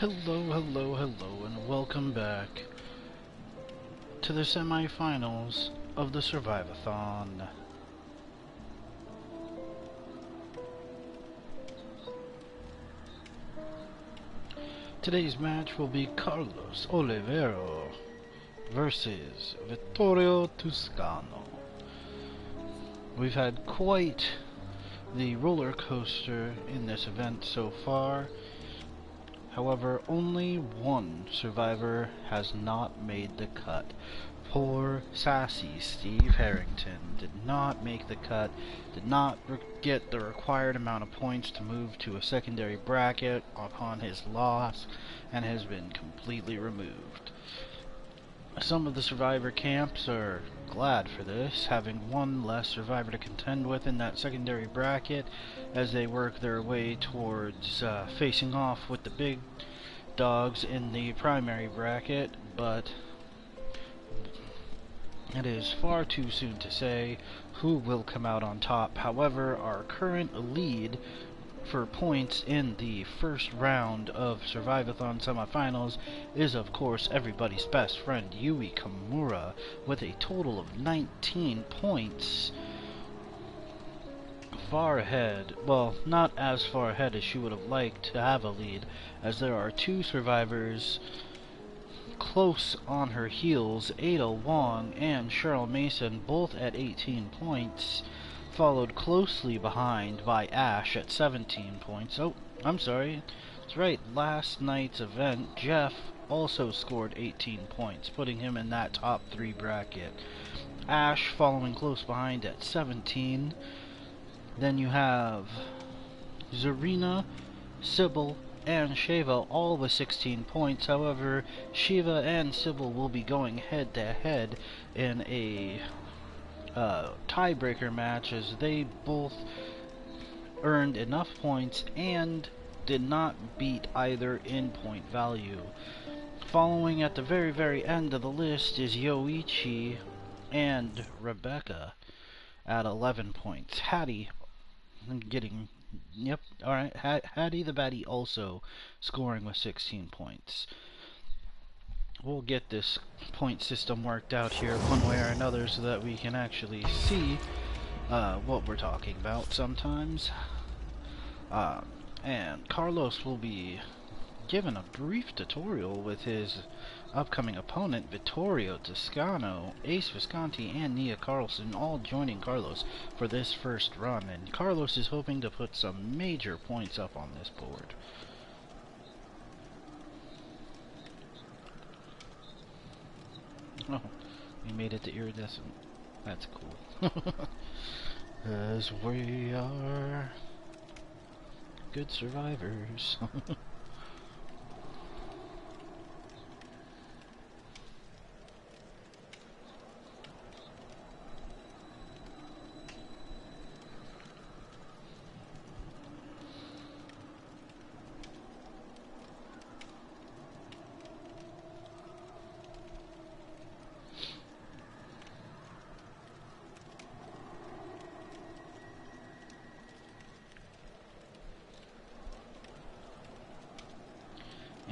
Hello, and welcome back to the semifinals of the Survive-Athon. Today's match will be Carlos Olivero versus Vittorio Toscano. We've had quite the roller coaster in this event so far. However, only one survivor has not made the cut. Poor, sassy Steve Harrington did not make the cut, did not get the required amount of points to move to a secondary bracket upon his loss, and has been completely removed. Some of the survivor camps are glad for this, having one less survivor to contend with in that secondary bracket as they work their way towards facing off with the big dogs in the primary bracket, but it is far too soon to say who will come out on top. However, our current lead for points in the first round of Survive-Athon semifinals is of course everybody's best friend Yui Kimura with a total of 19 points. Far ahead, well, not as far ahead as she would have liked to have a lead, as there are two survivors close on her heels, Ada Wong and Cheryl Mason, both at 18 points, followed closely behind by Ash at 17 points. Oh, I'm sorry. That's right, last night's event, Jeff also scored 18 points, putting him in that top 3 bracket. Ash following close behind at 17. Then you have Zarina, Sybil, and Shiva all with 16 points. However, Shiva and Sybil will be going head to head in a tiebreaker match, as they both earned enough points and did not beat either in point value. Following at the very end of the list is Yoichi and Rebecca at 11 points. Hattie getting, yep, alright, Hattie the Batty also scoring with 16 points. We'll get this point system worked out here one way or another so that we can actually see what we're talking about sometimes. And Carlos will be given a brief tutorial with his upcoming opponent, Vittorio Toscano, Ace Visconti, and Nia Carlson all joining Carlos for this first run, and Carlos is hoping to put some major points up on this board. Oh, we made it to iridescent. That's cool. As we are good survivors.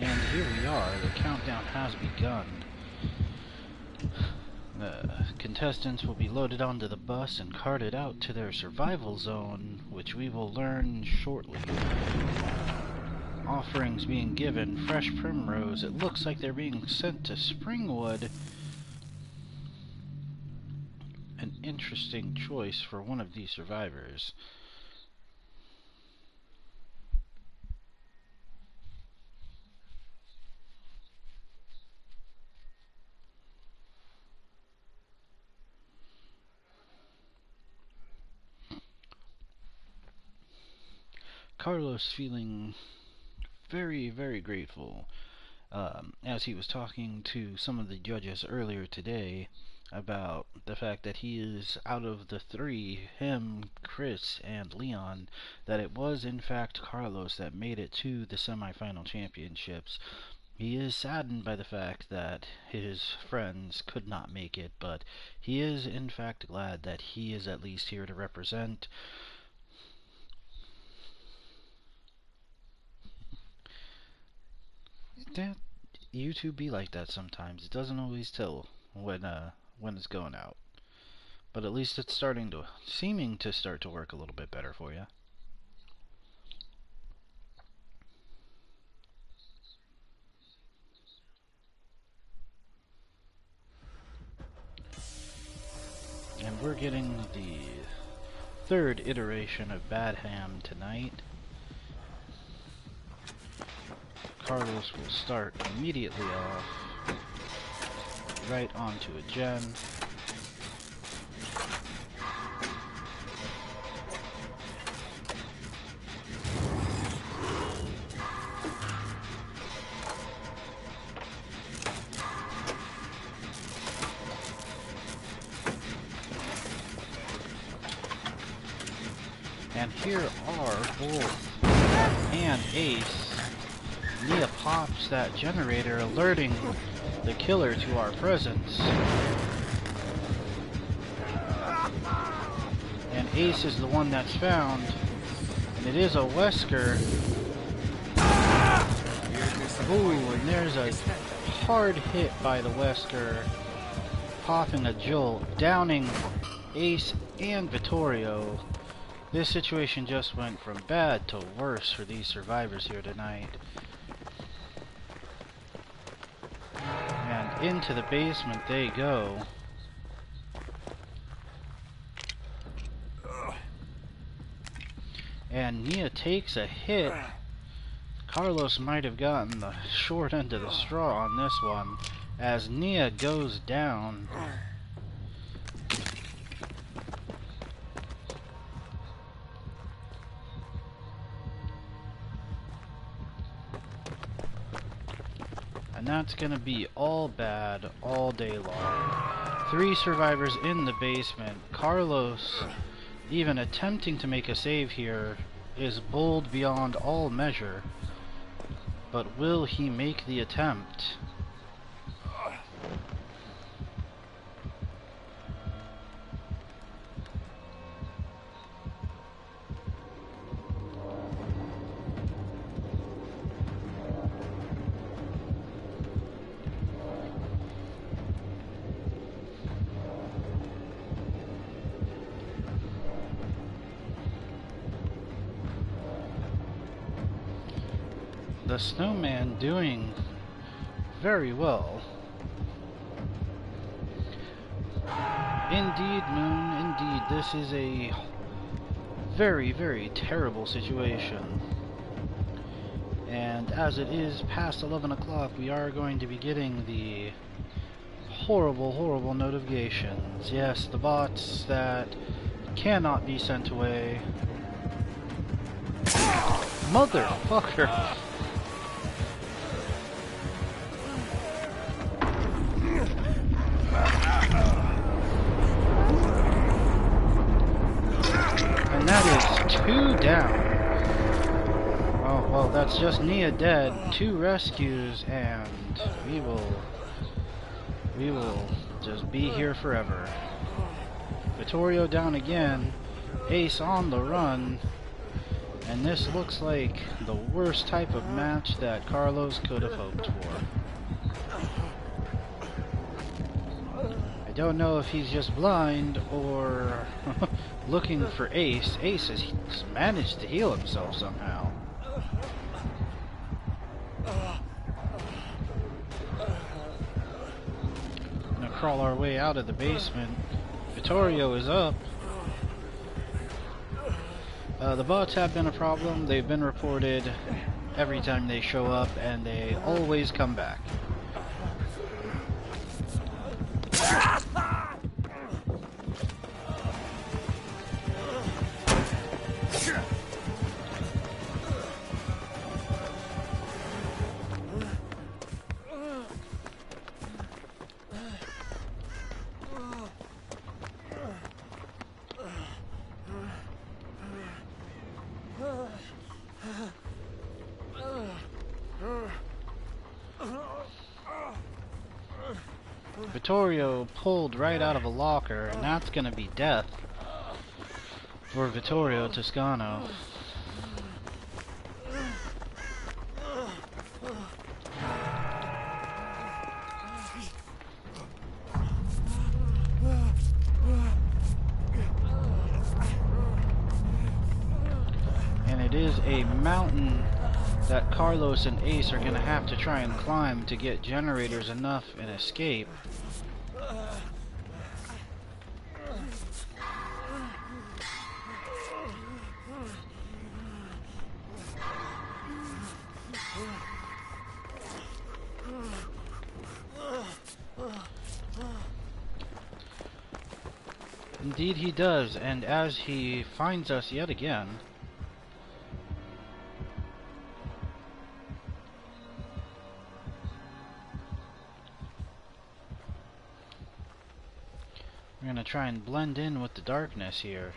And here we are, the countdown has begun. The contestants will be loaded onto the bus and carted out to their survival zone, which we will learn shortly. Offerings being given, fresh primrose. It looks like they're being sent to Springwood. An interesting choice for one of these survivors. Carlos feeling very grateful as he was talking to some of the judges earlier today about the fact that he is, out of the three, him, Chris, and Leon, that it was in fact Carlos that made it to the semifinal championships. He is saddened by the fact that his friends could not make it, but he is in fact glad that he is at least here to represent. That YouTube be like that sometimes. It doesn't always tell when it's going out. But at least it's seeming to start to work a little bit better for you. And we're getting the third iteration of Bad Ham tonight. Carlos will start immediately off right onto a gen. And here are both and Ace. Nia pops that generator, alerting the killer to our presence. And Ace is the one that's found. And it is a Wesker. Ooh, and there's a hard hit by the Wesker. Popping a jolt, downing Ace and Vittorio. This situation just went from bad to worse for these survivors here tonight. And into the basement they go. And Nia takes a hit. Carlos might have gotten the short end of the straw on this one, as Nia goes down. And that's gonna be all bad all day long. 3 survivors in the basement. Carlos, even attempting to make a save here, is bold beyond all measure. But will he make the attempt? The snowman doing very well. Indeed, Moon, indeed, this is a very, very terrible situation. And as it is past 11 o'clock, we are going to be getting the horrible, horrible notifications. Yes, the bots that cannot be sent away. Motherfucker! And that is 2 down. Oh, well, that's just Nia dead. 2 rescues, and we will just be here forever. Vittorio down again. Ace on the run. And this looks like the worst type of match that Carlos could have hoped for. I don't know if he's just blind or looking for Ace. Ace has managed to heal himself somehow. Gonna crawl our way out of the basement. Vittorio is up. The bots have been a problem. They've been reported every time they show up, and they always come back. Vittorio pulled right out of a locker, and that's gonna be death for Vittorio a mountain that Carlos and Ace are going to have to try and climb to get generators enough and escape. Indeed he does, and as he finds us yet again, we're gonna try and blend in with the darkness here.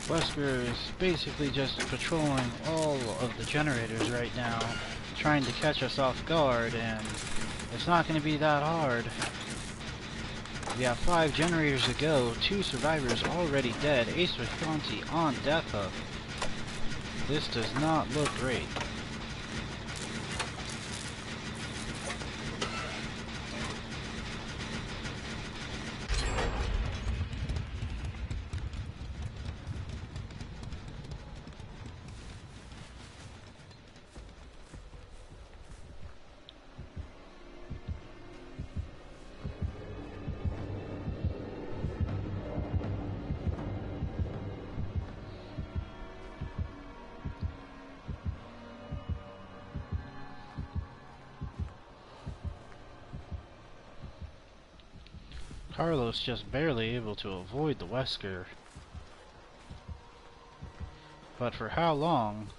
Wesker is basically just patrolling all of the generators right now, trying to catch us off guard, and it's not going to be that hard. We have 5 generators to go, 2 survivors already dead, Ace Visconti on death hook. This does not look great. Carlos just barely able to avoid the Wesker. But for how long,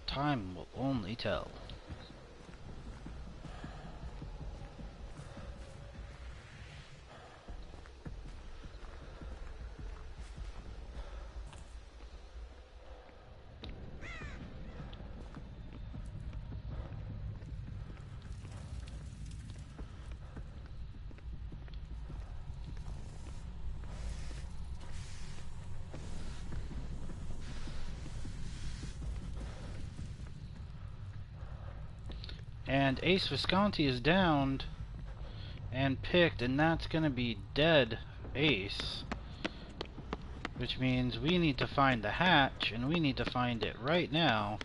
time will only tell. And Ace Visconti is downed and picked, and that's gonna be dead Ace. Which means we need to find the hatch, and we need to find it right now.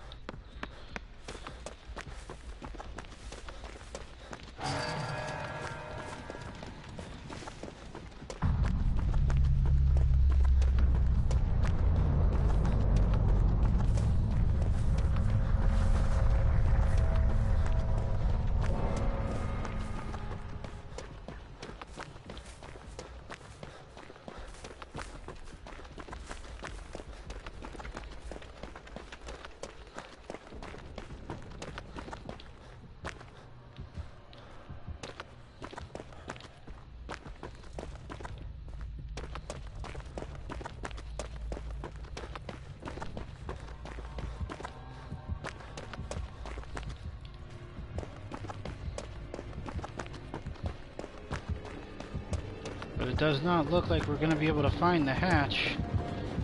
But it does not look like we're going to be able to find the hatch.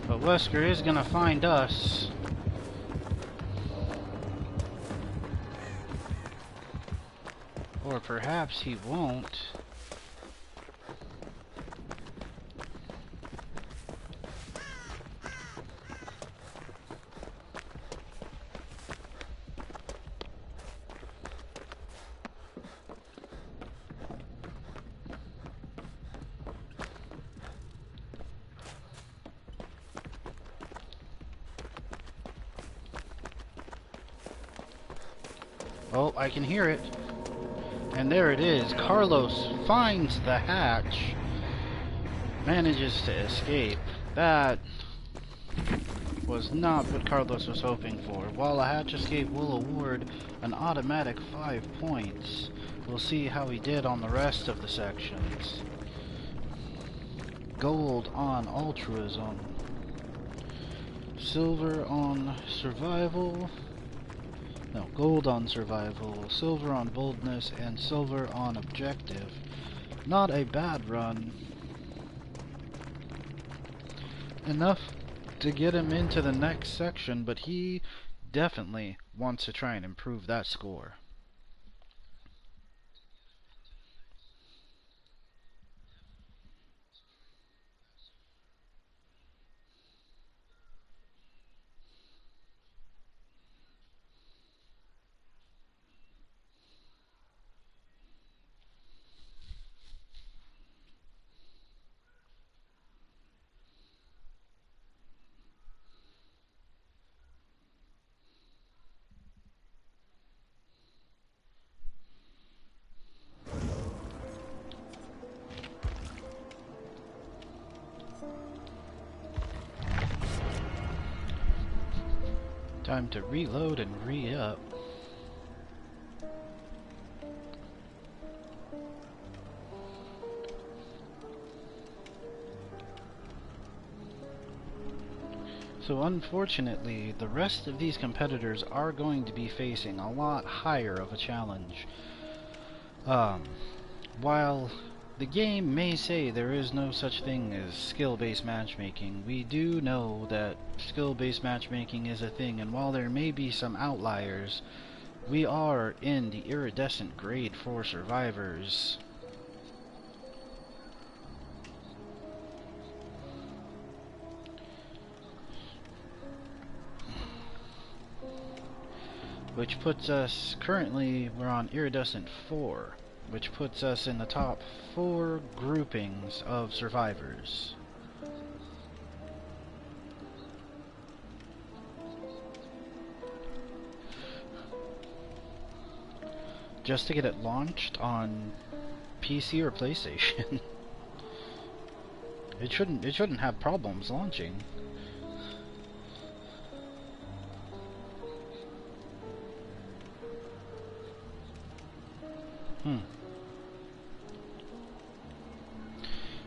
But Wesker is going to find us. Or perhaps he won't. Oh, I can hear it. And there it is. Carlos finds the hatch. Manages to escape. That was not what Carlos was hoping for. While a hatch escape will award an automatic 5 points, we'll see how he did on the rest of the sections. Gold on altruism. silver on survival. No, gold on survival, silver on boldness, and silver on objective. Not a bad run. Enough to get him into the next section, but he definitely wants to try and improve that score. Time to reload and re-up. So unfortunately, the rest of these competitors are going to be facing a lot higher of a challenge. While the game may say there is no such thing as skill-based matchmaking, we do know that skill-based matchmaking is a thing, and while there may be some outliers, we are in the iridescent grade for survivors. Which puts us, currently we're on iridescent 4, which puts us in the top 4 groupings of survivors. Just to get it launched on PC or PlayStation. It shouldn't have problems launching.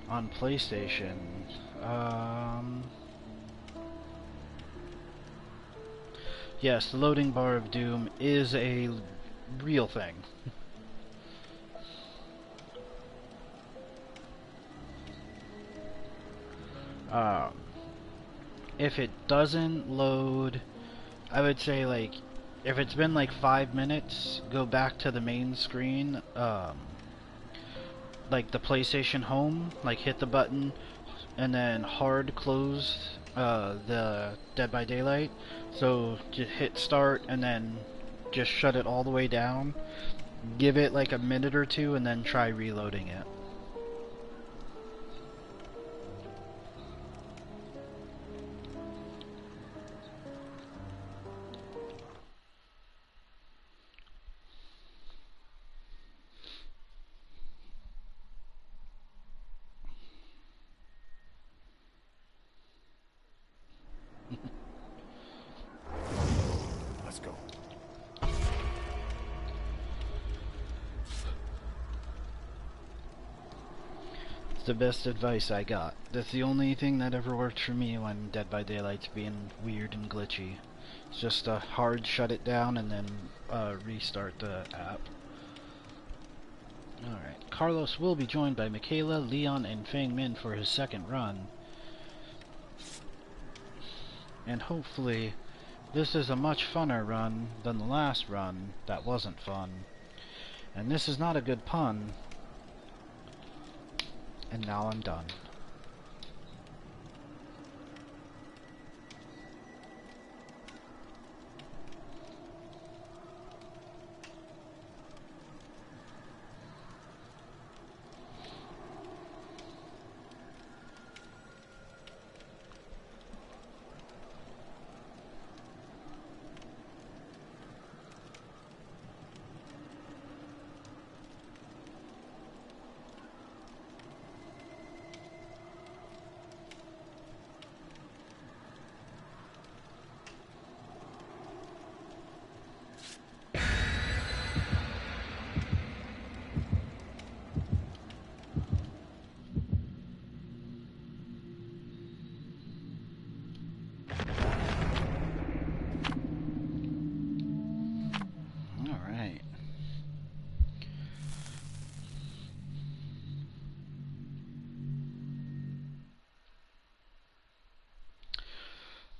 On PlayStation, yes, the loading bar of Doom is a real thing. If it doesn't load, I would say, like, if it's been like 5 minutes, go back to the main screen, like the PlayStation Home, like hit the button and then hard close the Dead by Daylight. So just hit start and then just shut it all the way down. Give it like a minute or two and then try reloading it. Let's go. It's the best advice I got. That's the only thing that ever worked for me when Dead by Daylight's being weird and glitchy. It's just a hard shut it down and then restart the app. Alright, Carlos will be joined by Michaela, Leon, and Fang Min for his second run. And hopefully, this is a much funner run than the last run that wasn't fun. And this is not a good pun. And now I'm done.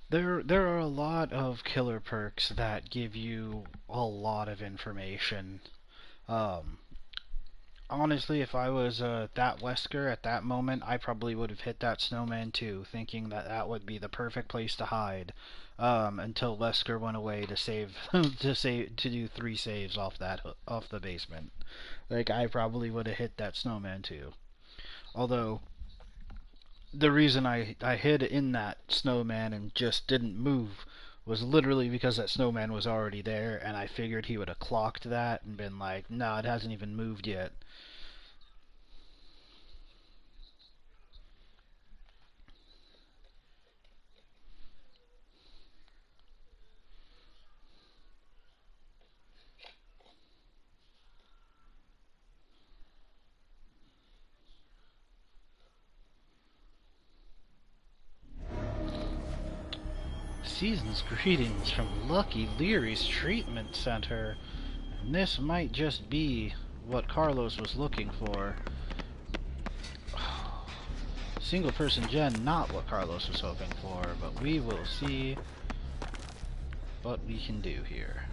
There are a lot of killer perks that give you a lot of information. Um, Honestly, if I was that Wesker at that moment, I probably would have hit that snowman too, thinking that that would be the perfect place to hide. Until Wesker went away to save to do 3 saves off the basement. Like I probably would have hit that snowman too. Although the reason I hid in that snowman and just didn't move was literally because that snowman was already there, and I figured he would have clocked that and been like, "Nah, it hasn't even moved yet." Season's greetings from Lucky Leary's treatment center. And this might just be what Carlos was looking for. Single person gen, not what Carlos was hoping for, but we will see what we can do here.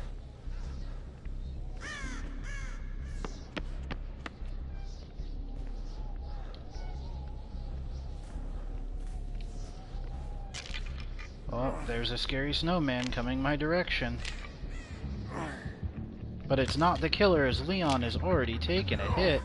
Oh, there's a scary snowman coming my direction. But it's not the killer, as Leon has already taken a hit.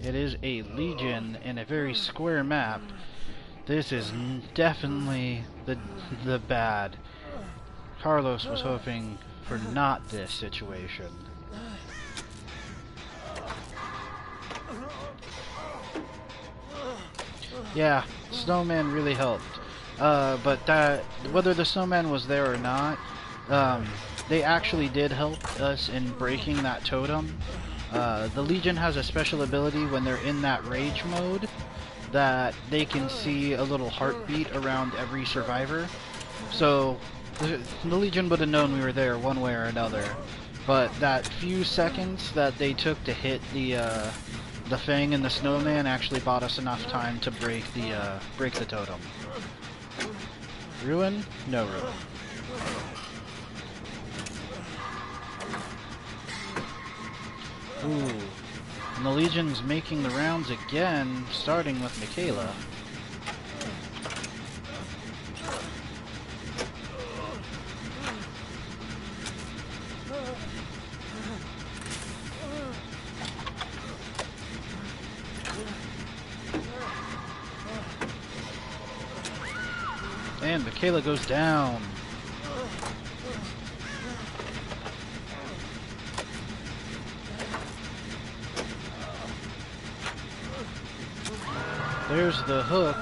It is a Legion in a very square map. This is definitely the bad. Carlos was hoping for not this situation. Yeah, snowman really helped. But whether the snowman was there or not, they actually did help us in breaking that totem. The Legion has a special ability when they're in that rage mode that they can see a little heartbeat around every survivor. So the Legion would have known we were there one way or another. But that few seconds that they took to hit the Fang and the Snowman actually bought us enough time to break the totem. Ruin? No ruin. Ooh. And the Legion's making the rounds again, starting with Michaela. And Michaela goes down. There's the hook.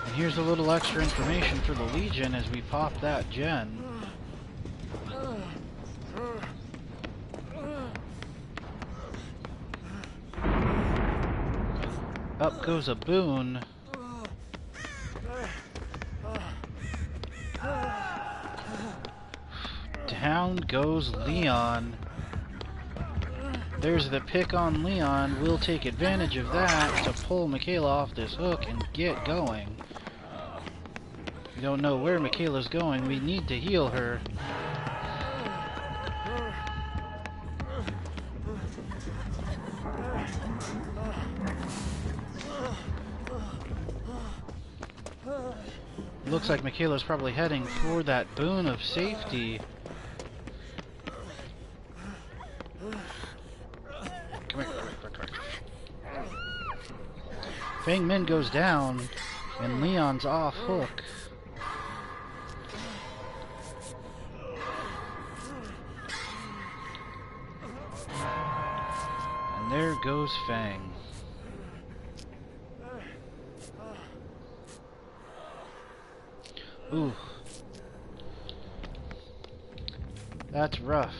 And here's a little extra information for the Legion as we pop that gen. Up goes a boon. Down goes Leon. There's the pick on Leon. We'll take advantage of that to pull Michaela off this hook and get going. We don't know where Michaela's going. We need to heal her. Looks like Michaela's probably heading for that boon of safety. Come here. Fang Min goes down, and Leon's off hook. And there goes Fang. Ooh. That's rough.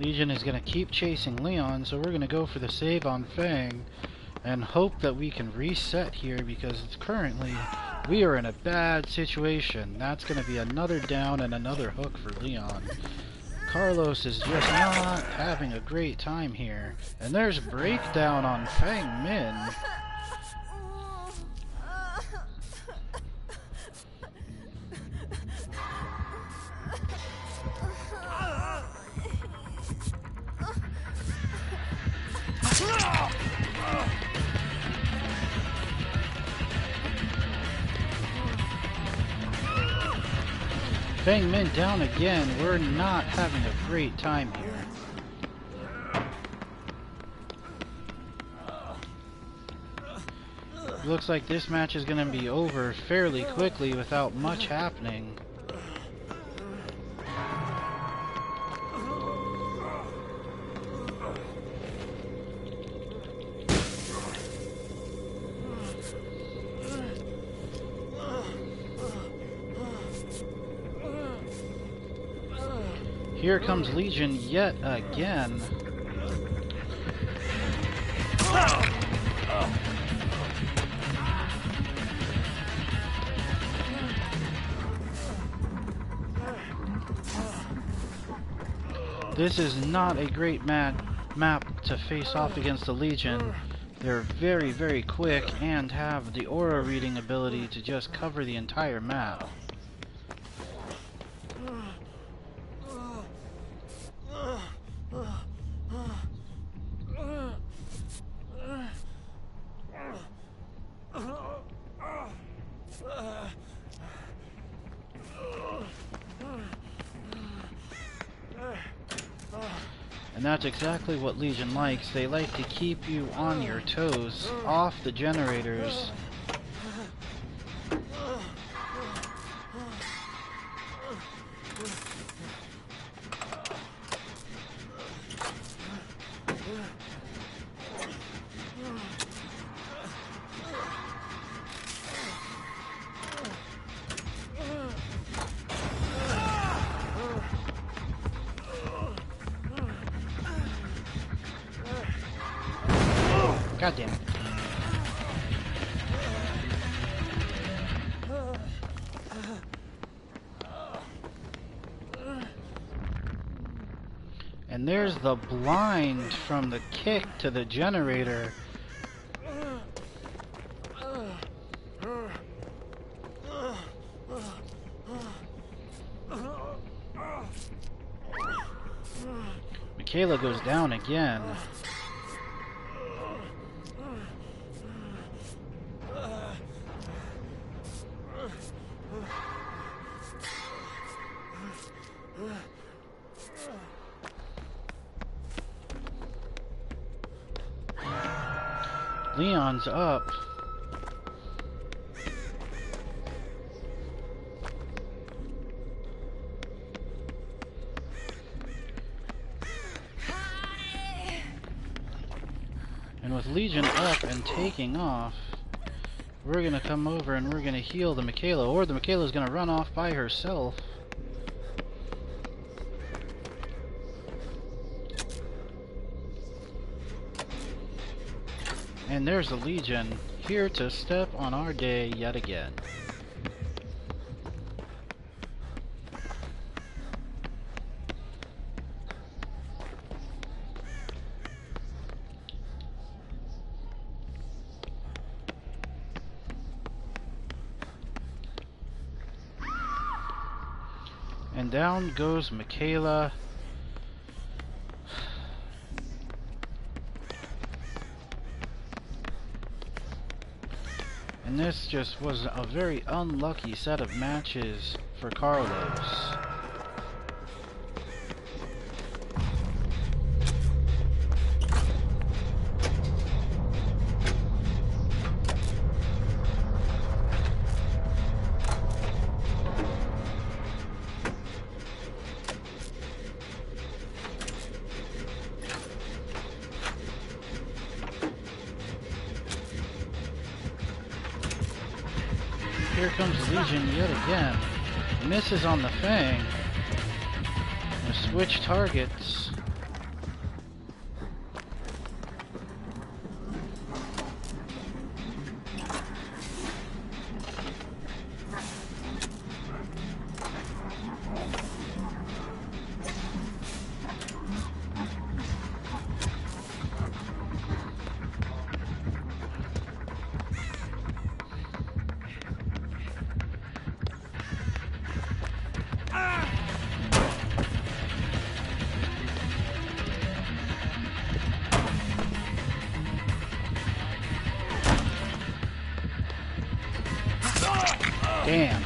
Legion is going to keep chasing Leon, so we're going to go for the save on Fang and hope that we can reset here, because it's currently we are in a bad situation. That's going to be another down and another hook for Leon. Carlos is just not having a great time here. And there's breakdown on Fang Min. Fang Min down again. We're not having a great time here. Looks like this match is going to be over fairly quickly without much happening. Here comes Legion yet again. This is not a great map to face off against the Legion. They're very, very quick and have the aura reading ability to just cover the entire map. And that's exactly what Legion likes. They like to keep you on your toes, off the generators. God damn it. And there's the blind from the kick to the generator. Michaela goes down again. Leon's up. And with Legion up and taking off, we're gonna come over and we're gonna heal the Michaela, or the Michaela's gonna run off by herself. And there's the Legion, here to step on our day yet again. And down goes Michaela. And this just was a very unlucky set of matches for Carlos. Here comes Legion yet again. Misses on the Fang. Switch targets. Damn.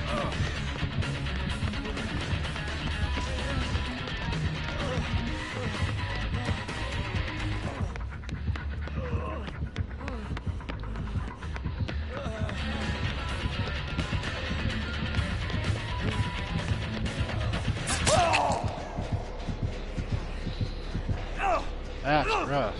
That's rough.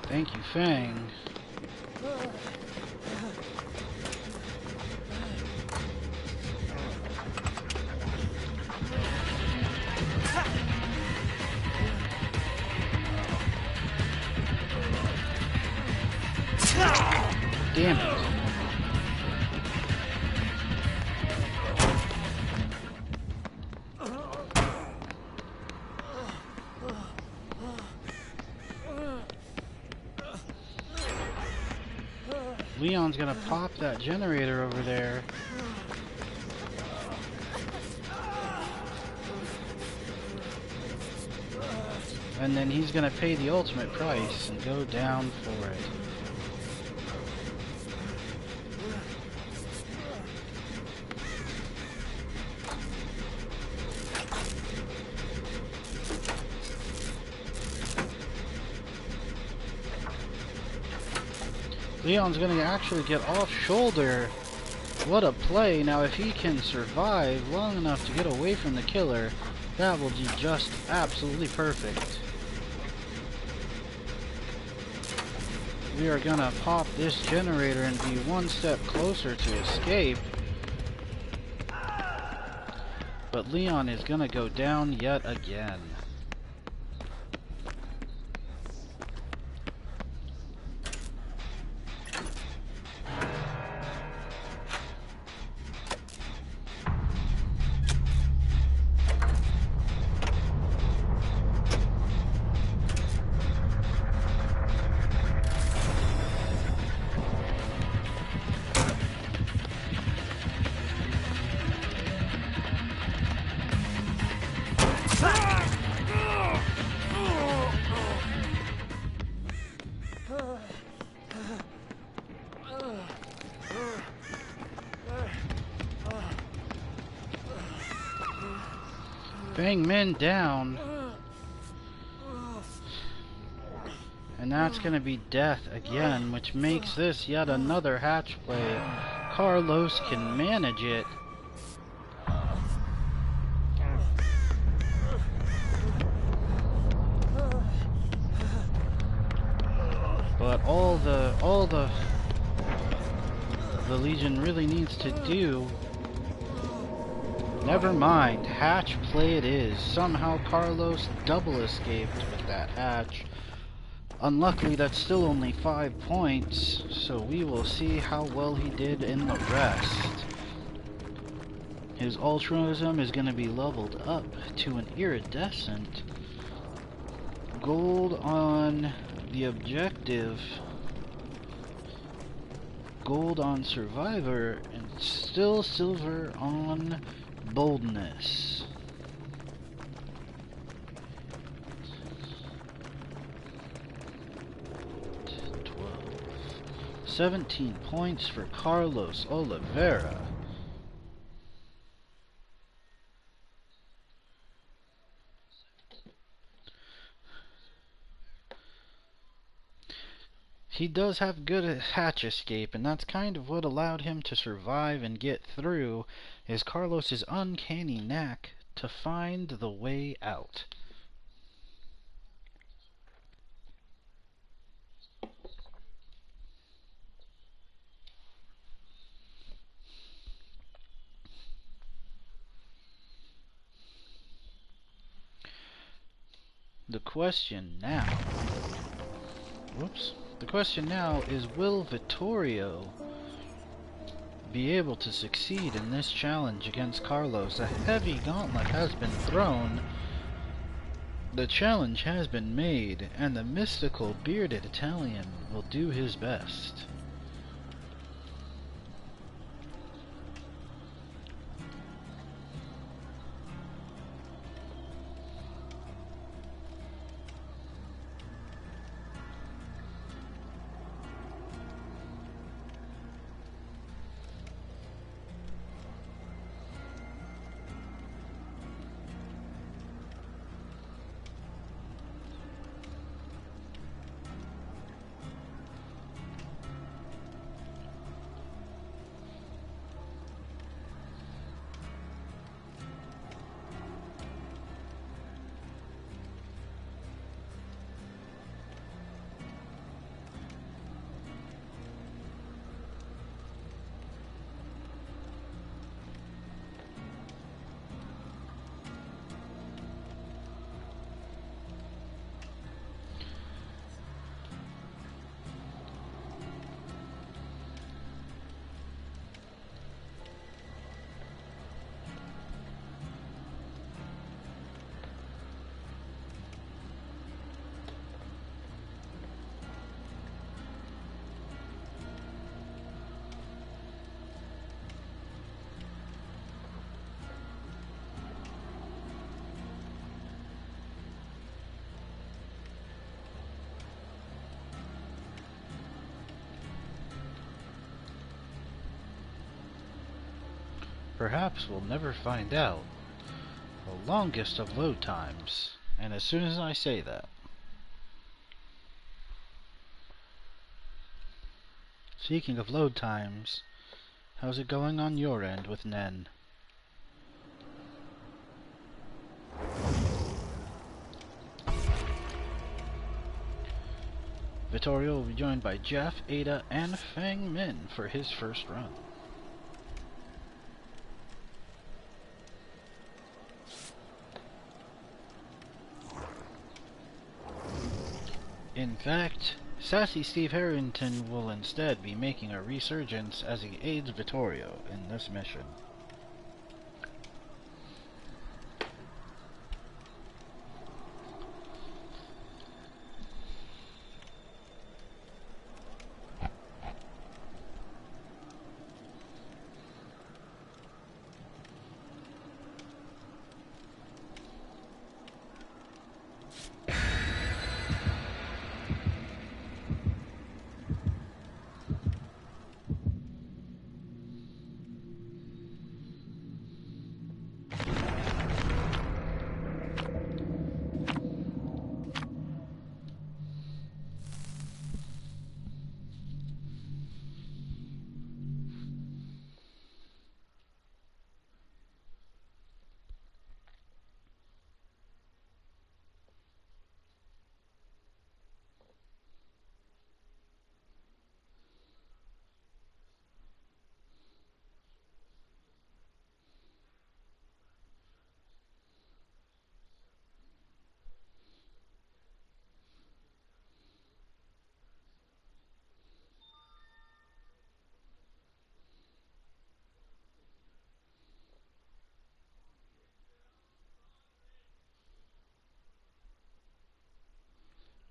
Thank you, Fang. Damn it. Leon's gonna pop that generator over there. And then he's gonna pay the ultimate price and go down for it. Leon's gonna actually get off shoulder. What a play. Now if he can survive long enough to get away from the killer, that will be just absolutely perfect. We are gonna pop this generator and be one step closer to escape. But Leon is gonna go down yet again. Bang men down. And that's gonna be death again, which makes this yet another hatch play. Carlos can manage it. But all the Legion really needs to do. Never mind, hatch play it is. Somehow Carlos double escaped with that hatch. Unluckily, that's still only 5 points, so we will see how well he did in the rest. His altruism is going to be leveled up to an iridescent. Gold on the objective. Gold on survivor, and still silver on boldness. 17 points for Carlos Oliveira. He does have good hatch escape, and that's kind of what allowed him to survive and get through, is Carlos's uncanny knack to find the way out. The question now is, will Vittorio be able to succeed in this challenge against Carlos? A heavy gauntlet has been thrown. The challenge has been made, and the mystical bearded Italian will do his best. Perhaps we'll never find out the longest of load times, and as soon as I say that, speaking of load times, how's it going on your end with Nen? Vittorio will be joined by Jeff, Ada, and Fang Min for his first run. In fact, Sassy Steve Harrington will instead be making a resurgence as he aids Vittorio in this mission.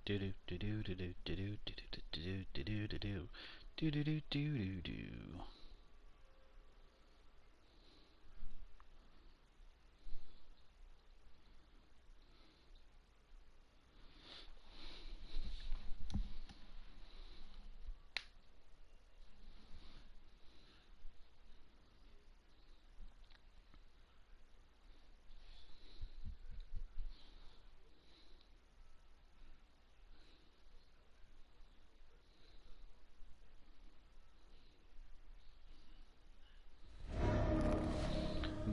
Do do do do do do do do do do do do do do do do do do.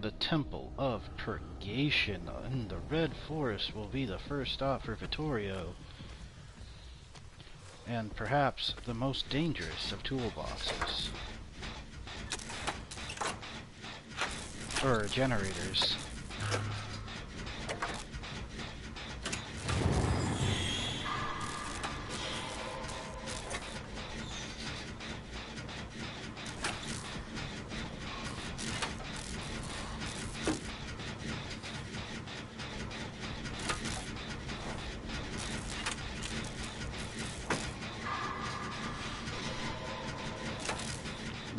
The Temple of Purgation in the Red Forest will be the first stop for Vittorio, and perhaps the most dangerous of toolboxes. Or generators.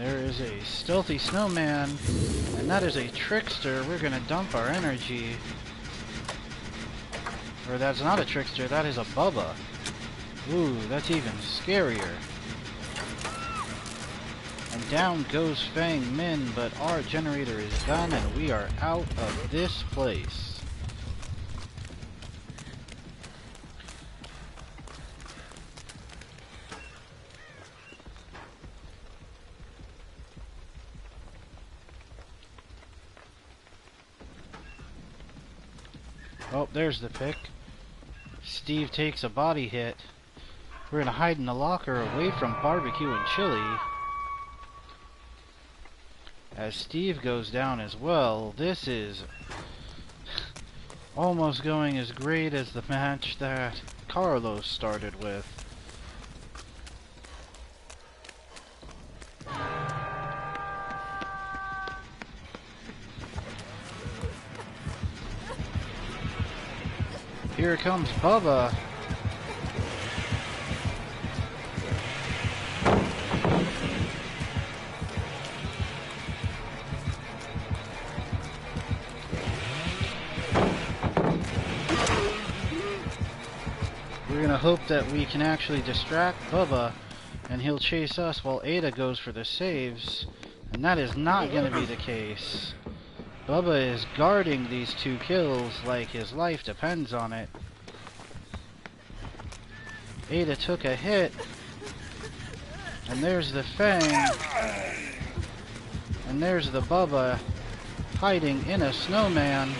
There is a stealthy snowman, and that is a trickster. We're gonna dump our energy. Or that's not a trickster, that is a Bubba. Ooh, that's even scarier. And down goes Fang Min, but our generator is done and we are out of this place. Oh, there's the pick. Steve takes a body hit. We're gonna hide in the locker away from barbecue and chili. As Steve goes down as well. This is almost going as great as the match that Carlos started with. Here comes Bubba. We're gonna hope that we can actually distract Bubba and he'll chase us while Ada goes for the saves, and that is not gonna be the case. Bubba is guarding these 2 kills like his life depends on it. Ada took a hit, and there's the Fang, and there's the Bubba hiding in a snowman.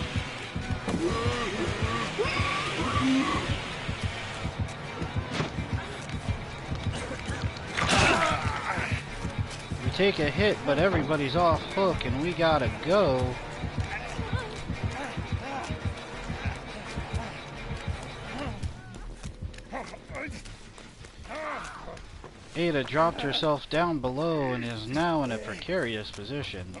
We take a hit, but everybody's off hook and we gotta go. Ada dropped herself down below and is now in a precarious position.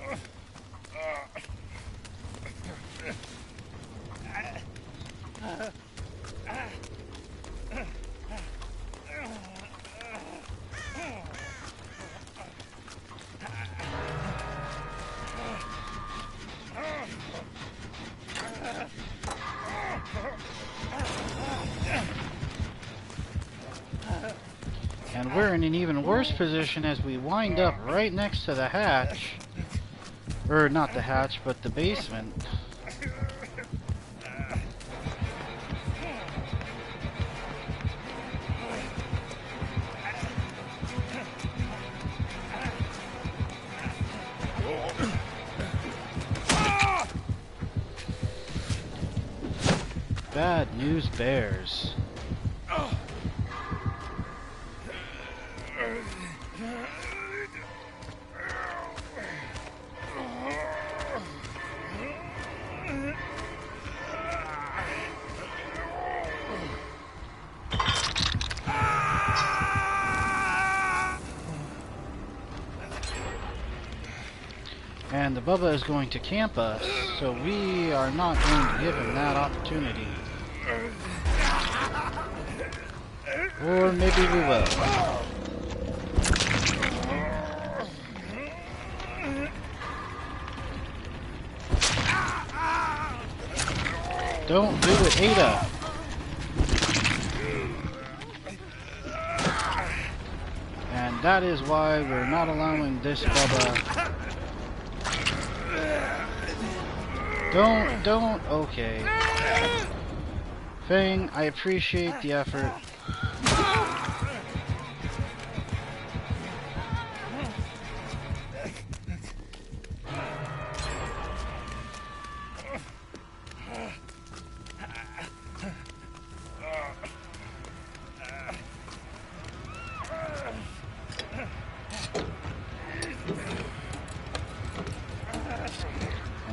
And we're in an even worse position as we wind up right next to the hatch. Or not the hatch, but the basement. Bad news bears. And the Bubba is going to camp us, so we are not going to give him that opportunity. Or maybe we will. Don't do it, Ada! And that is why we're not allowing this Bubba. Don't, okay. Fang, I appreciate the effort.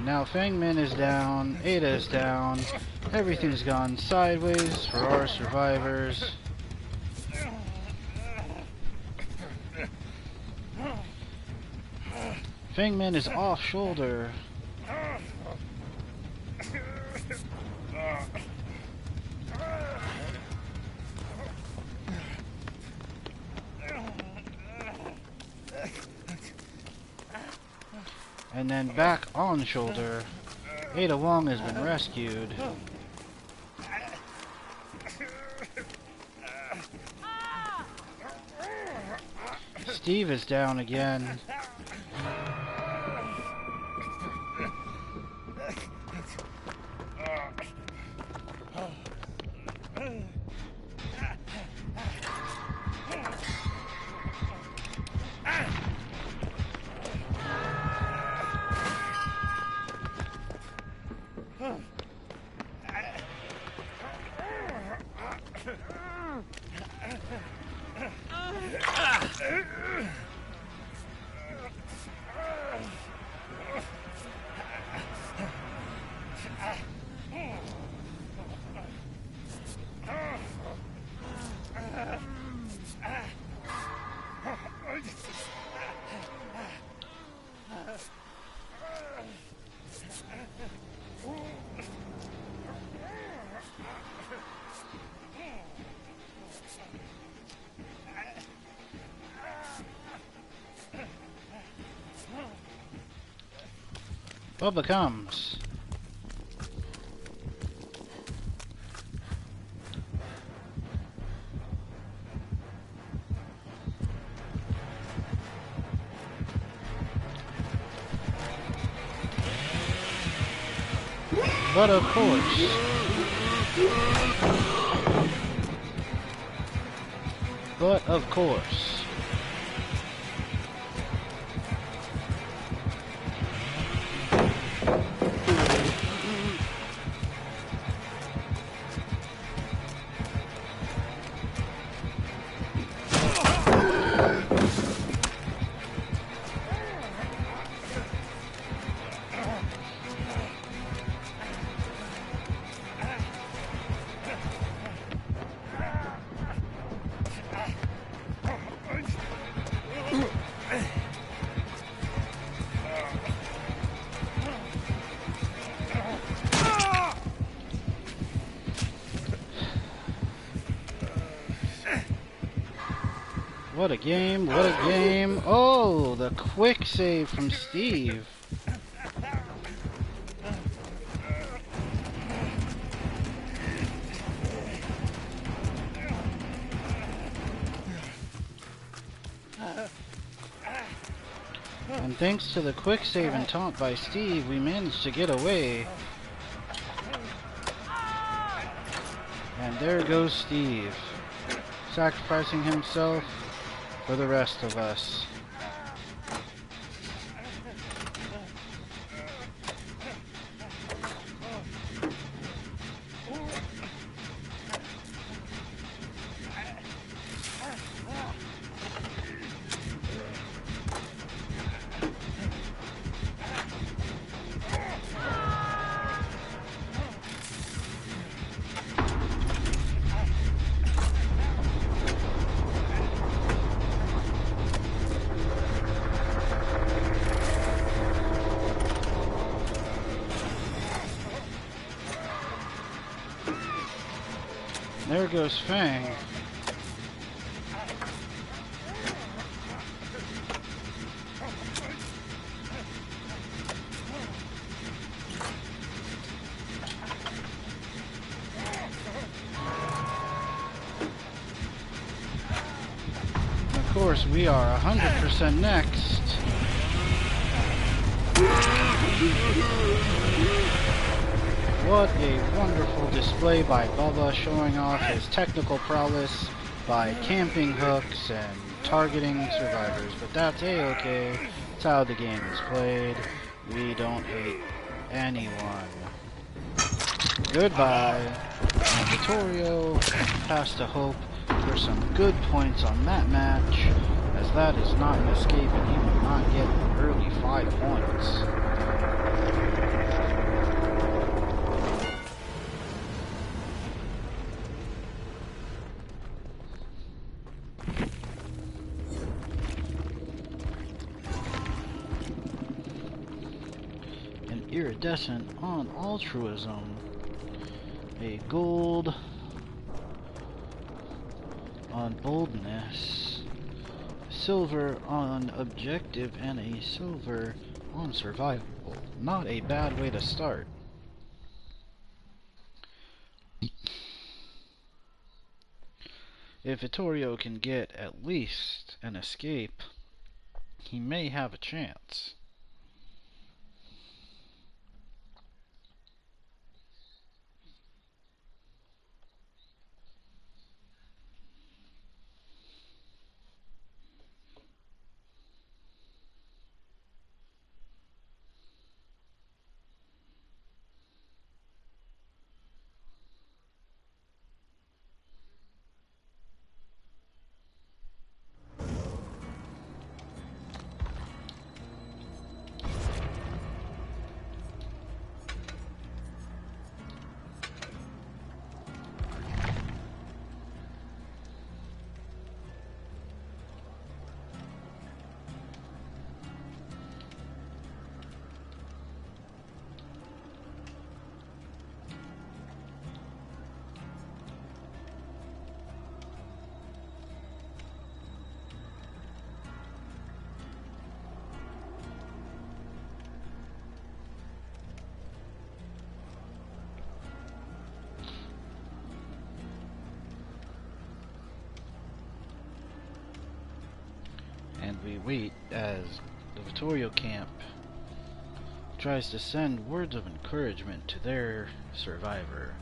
Now Fang Min is down, Ada is down, everything's gone sideways for our survivors. Fang Min is off shoulder. And then back on shoulder. Ada Wong has been rescued. Steve is down again. Bubba comes. But of course. But of course. What a game, what a game. Oh, the quick save from Steve. And thanks to the quick save and taunt by Steve, we managed to get away. And there goes Steve, sacrificing himself for the rest of us. There goes Fang. Of course, we are 100% next. What a wonderful display by Bubba, showing off his technical prowess by camping hooks and targeting survivors. But that's a-okay. It's how the game is played. We don't hate anyone. Goodbye. And Vittorio has to hope for some good points on that match, as that is not an escape and he will not get an early 5 points. Iridescent on altruism, a gold on boldness, silver on objective, and a silver on survival. Not a bad way to start. If Vittorio can get at least an escape, he may have a chance. And we wait as the Vittorio camp tries to send words of encouragement to their survivor.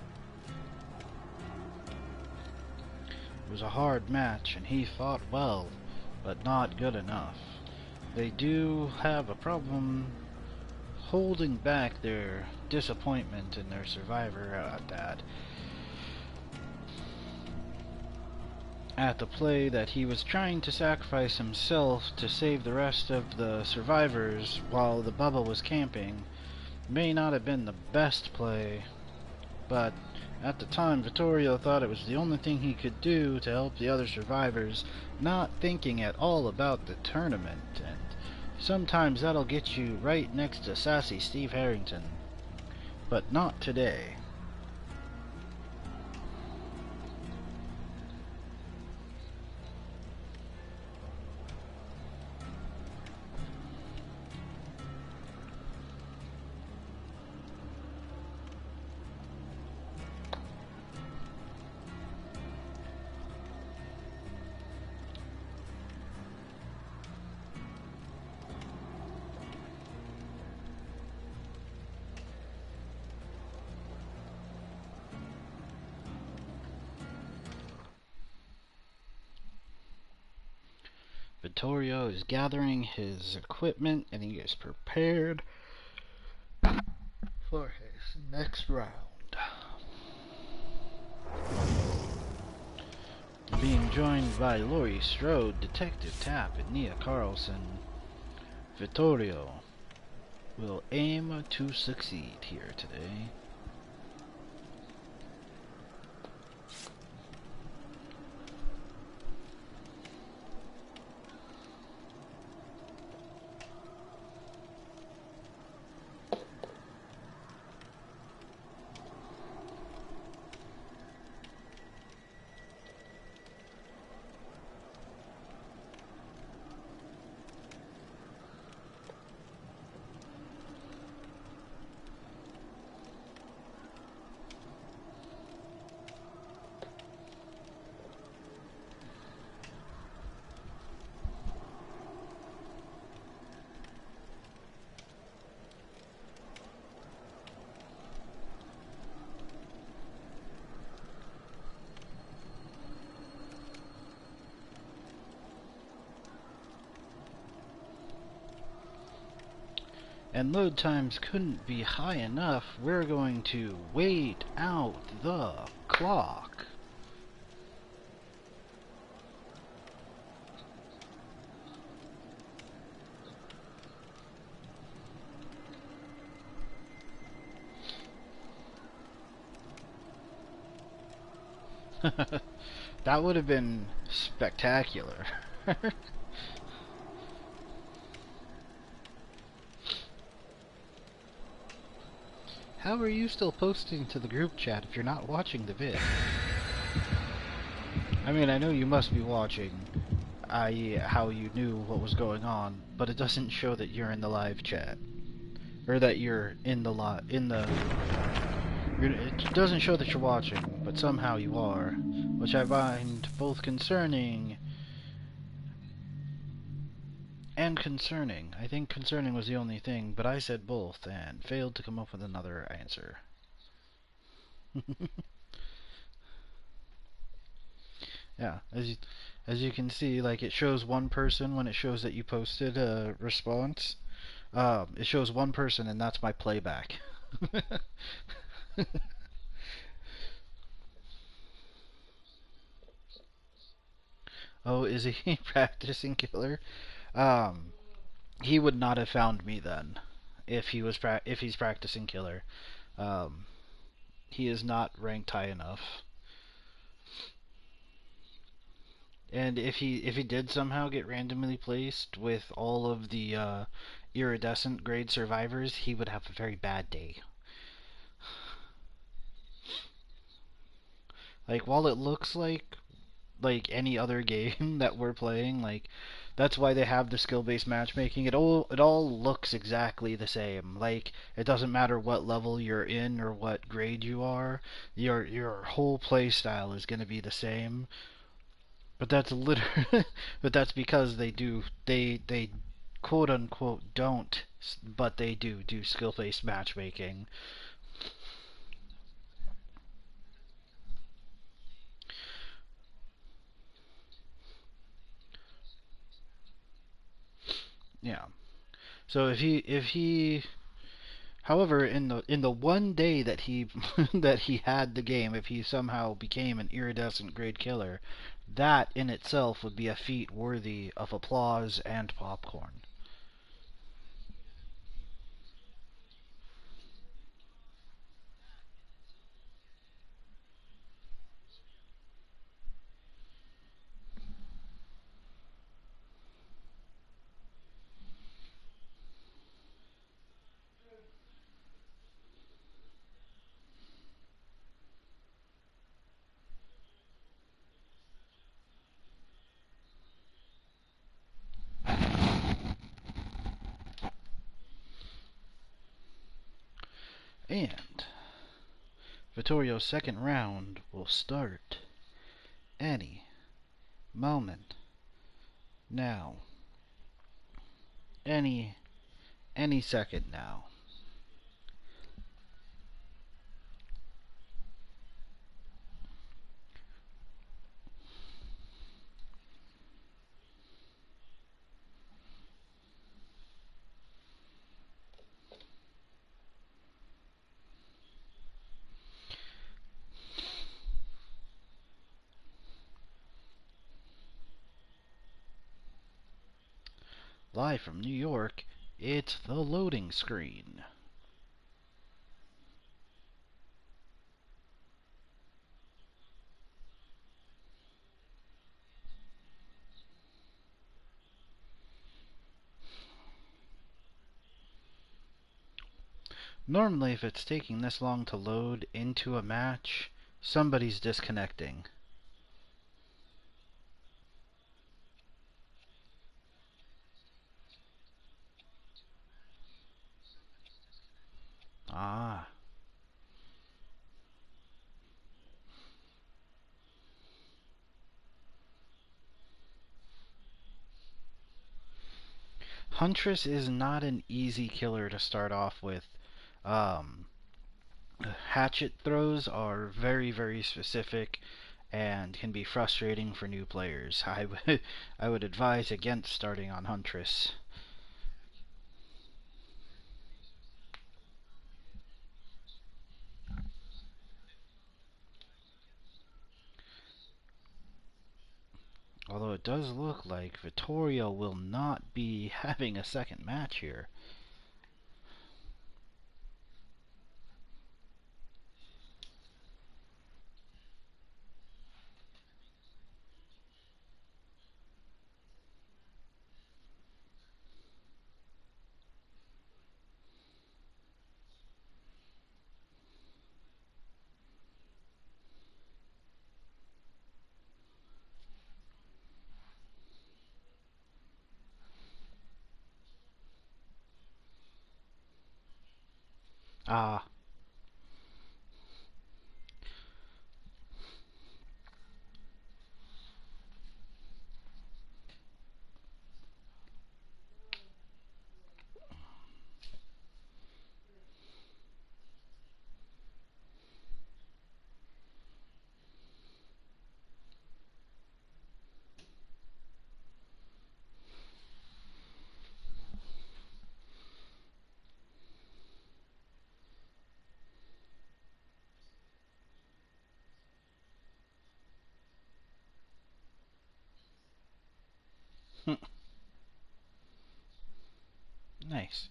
It was a hard match and he fought well, but not good enough. They do have a problem holding back their disappointment in their survivor at the play that he was trying to sacrifice himself to save the rest of the survivors while the Bubba was camping. May not have been the best play, but at the time Vittorio thought it was the only thing he could do to help the other survivors, not thinking at all about the tournament. And sometimes that'll get you right next to sassy Steve Harrington, but not today. Vittorio is gathering his equipment and he is prepared for his next round. Being joined by Laurie Strode, Detective Tapp, and Nia Carlson, Vittorio will aim to succeed here today. And load times couldn't be high enough. We're going to wait out the clock. That would have been spectacular. How are you still posting to the group chat if you're not watching the vid? I mean, I know you must be watching. i.e. how you knew what was going on, but it doesn't show that you're in the live chat or that you're in the it doesn't show that you're watching, but somehow you are, which I find both concerning and concerning. I think concerning was the only thing, but I said both and failed to come up with another answer. Yeah, as you can see, like it shows one person when it shows that you posted a response. It shows one person, and that's my playback. Oh, is he practicing killer? Um, he would not have found me then if if he's practicing killer. Um, he is not ranked high enough. And if he did somehow get randomly placed with all of the iridescent grade survivors, he would have a very bad day. Like while it looks like any other game that we're playing, like that's why they have the skill-based matchmaking. It all looks exactly the same. Like it doesn't matter what level you're in or what grade you are, your whole play style is going to be the same. But that's literally but that's because they quote unquote don't, but they do skill-based matchmaking. Yeah. So if he however, in the one day that he that he had the game, if he somehow became an iridescent grade killer, that in itself would be a feat worthy of applause and popcorn. And Vittorio's second round will start any moment now. Any second now. Live from New York, it's the loading screen. Normally, if it's taking this long to load into a match, somebody's disconnecting. Ah. Huntress is not an easy killer to start off with. Um, Hatchet throws are very, very specific and can be frustrating for new players. I would advise against starting on Huntress. Although it does look like Vittorio will not be having a second match here. Ah. Nice.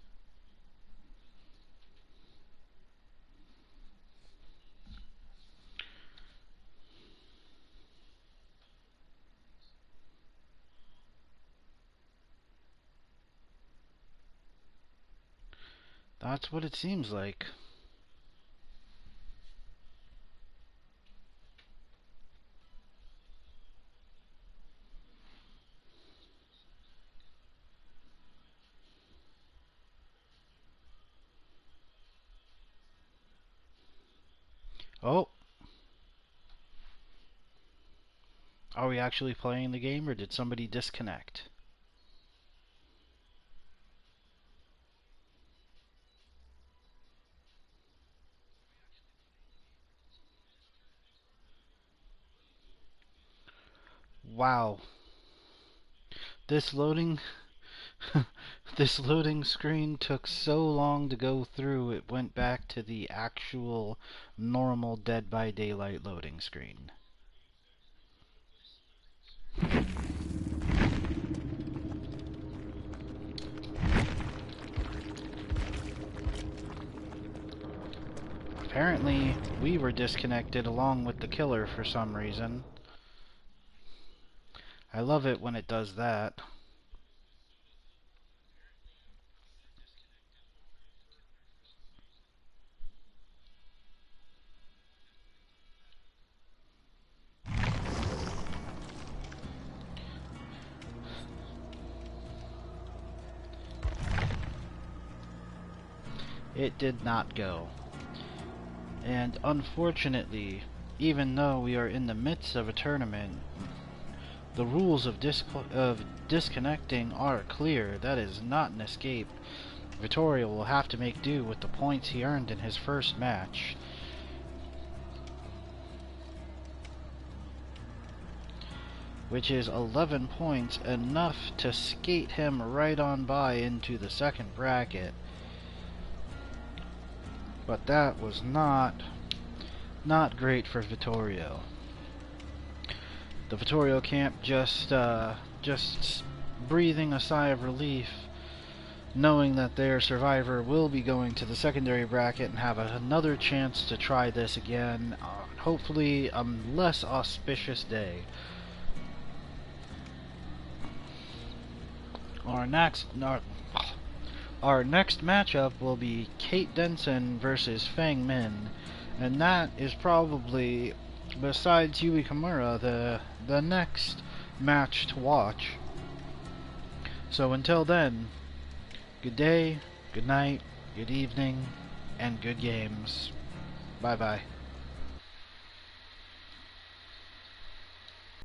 That's what it seems like. Oh, are we actually playing the game, or did somebody disconnect? Wow. This loading this loading screen took so long to go through, it went back to the actual normal Dead by Daylight loading screen. Apparently, we were disconnected along with the killer for some reason. I love it when it does that. It did not go. And unfortunately, even though we are in the midst of a tournament, the rules of disconnecting are clear. That is not an escape. Vittorio will have to make do with the points he earned in his first match. Which is 11 points, enough to skate him right on by into the second bracket. But that was not great for Vittorio. The Vittorio camp just breathing a sigh of relief, knowing that their survivor will be going to the secondary bracket and have another chance to try this again, hopefully a less auspicious day. Our next matchup will be Kate Denson versus Fang Min, and that is probably, besides Yui Kimura, the next match to watch. So until then, good day, good night, good evening, and good games. Bye bye.